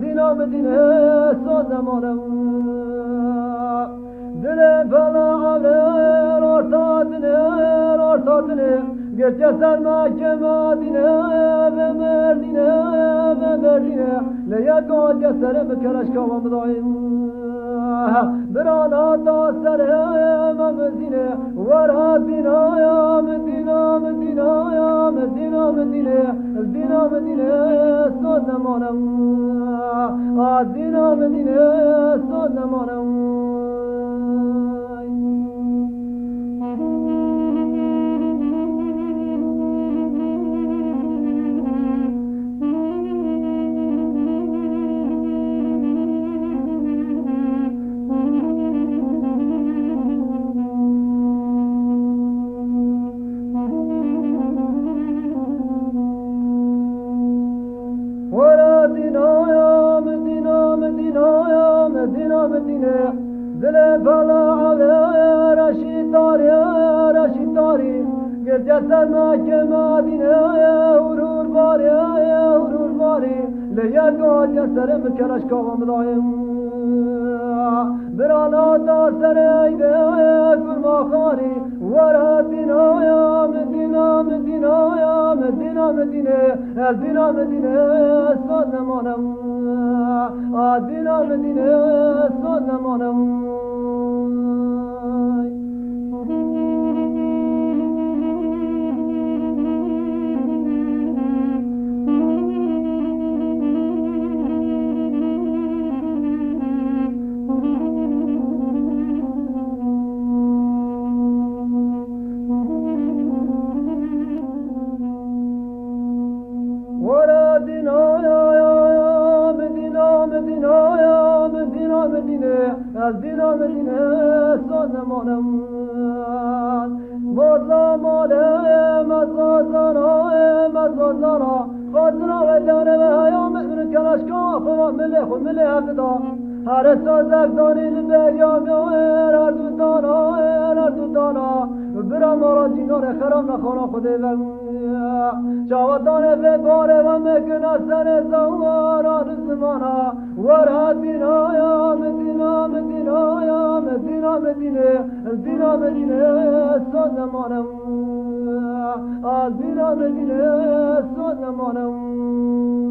دينا مدينة صاد زمانم دل بلا عبر ارتادنه گرچه سرما که مدینه و مردینه لیکات یا سرم کرش کامم دایم برانا تا سرم مزینه ورها دینا مدینه سود نمانم دینا مدینه سود نمانم مدینه دل بالا علی رشید داری گرچه سرما که مدینه ورور باری لیکات یا سرم کرش کامم دایم برانا تا سر ایده فرما خاری ورها دینا مدینه ساد نمانم دینا مدینه ساد نمانم دینا مدینه ساد نمانم مزازانا خاطرا و جانب هیام من کلاشکا خوا ملی هفدا هر سازک دانی لبریام اردو دانا برا مارا جینان خرام نخوانا خوده و چاوتانه به باره و مکنه سر زواران زمانا ورها دینا مدینه ساد نمانم دینا مدینه ساد نمانم